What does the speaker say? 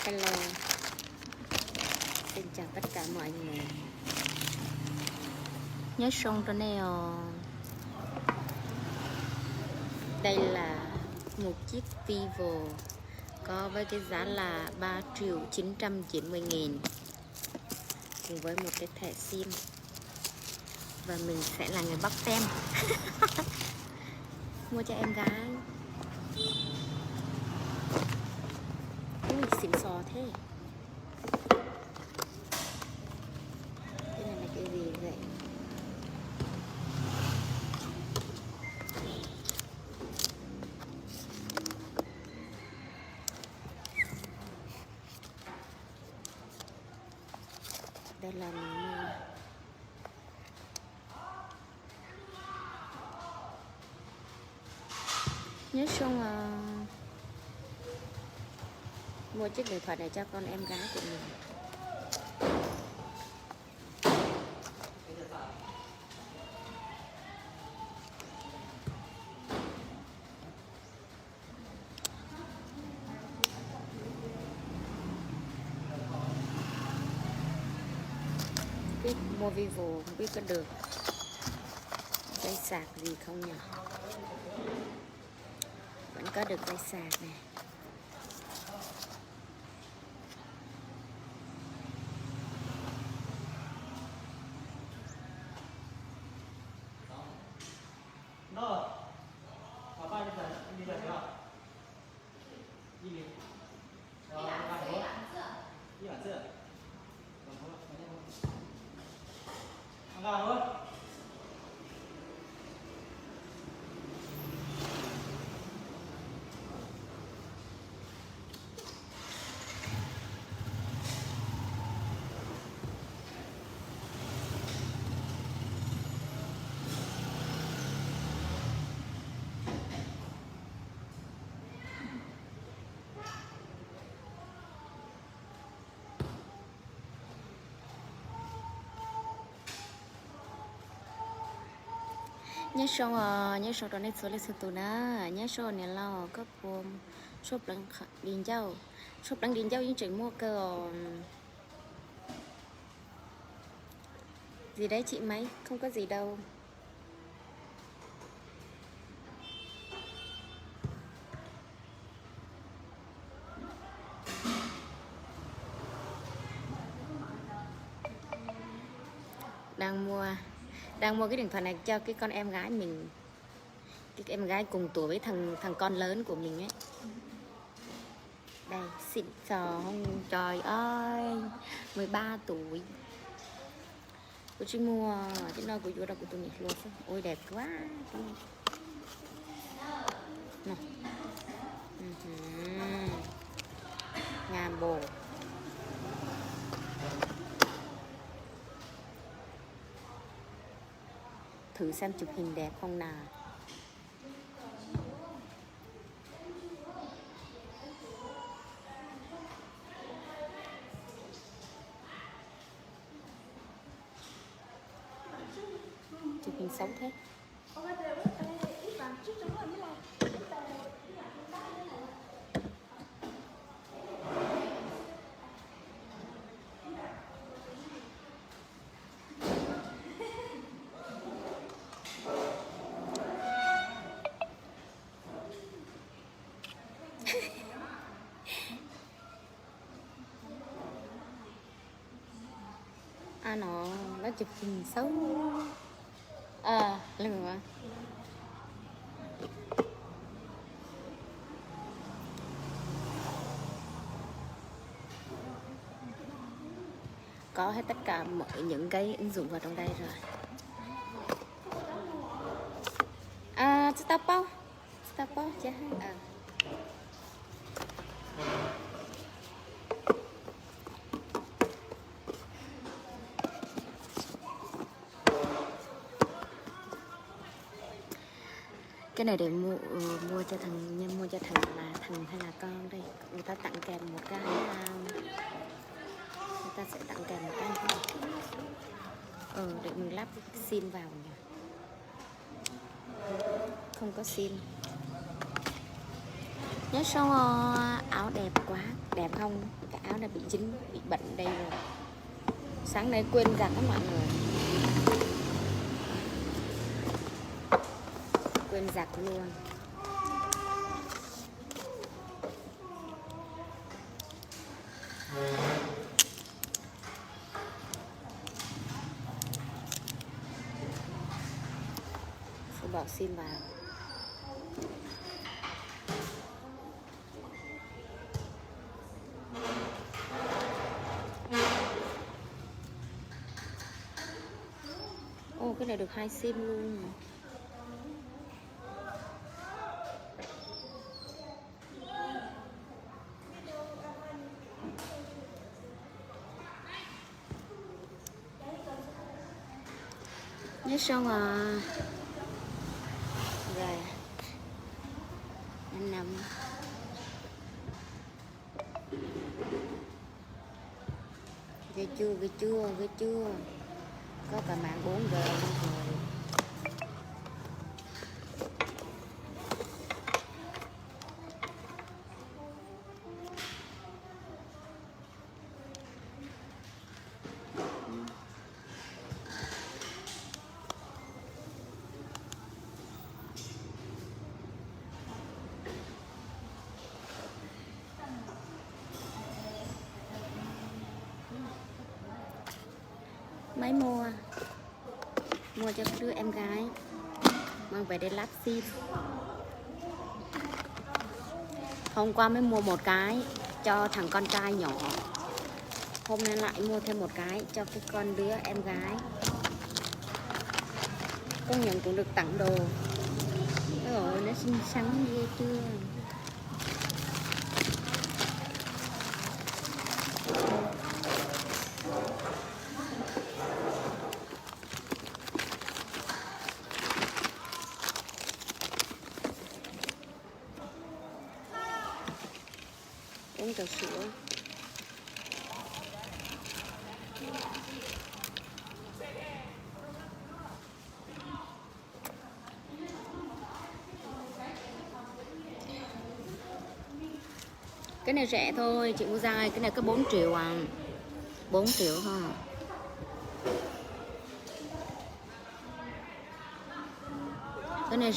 Hello, xin chào tất cả mọi người. Nhớ sông cho này. Đây là một chiếc Vivo có với cái giá là 3.990.000 cùng với một cái thẻ SIM, và mình sẽ là người bóc tem. Mua cho em gái. Ui, xịn sò thế. Cái này là cái gì vậy? Đây là mình mua. Nhớ xong mua chiếc điện thoại này cho con em gái của mình. Biết mua Vivo không biết có được dây sạc gì không nhỉ? Vẫn có được dây sạc này. Nhớ sau đó này số lên số tụ na nhớ sau này lo có buồn shop lăng điền châu những chuyện mua cơ gì đấy chị mấy không có gì đâu. Đang mua cái điện thoại này cho cái con em gái mình, cái em gái cùng tuổi với thằng con lớn của mình ấy. Đây xịn sò không trời ơi, 13 tuổi của chị mua cái nơi của đâu của tôi nhỉ luôn. Ôi đẹp quá này. Ngàn bồ. Thử xem chụp hình đẹp không nào. Chụp hình xấu thế. Nó chụp hình xấu. Lừa. Có hết tất cả mọi những cái ứng dụng vào trong đây rồi. Stop chứ. Cái này để mua cho thằng là thằng hay là con đây. Người ta tặng kèm một cái người ta sẽ tặng kèm một cái để mình lắp sim vào nhỉ. Không có sim. Nhớ số áo đẹp quá, đẹp không? Cái Áo đã bị dính, bị bẩn đây rồi. Sáng nay quên giặt đó mọi người. Quên giặt luôn. Sẽ bỏ sim vào. Ô, cái này được 2 sim luôn. Nhớ xong à. Rồi. Anh nằm. Ghê chưa, ghê chưa, ghê chưa. Có cả mạng 4G luôn rồi. Mới mua cho đứa em gái mang về để lắp sim. Hôm qua mới mua một cái cho thằng con trai nhỏ, hôm nay lại mua thêm một cái cho cái con đứa em gái. Công nhận cũng được tặng đồ. Rồi nó xinh xắn ghê chưa. Uống trà sữa. Cái này rẻ thôi, chị mua dai, cái này có 4 triệu à. 4 triệu thôi. Cái này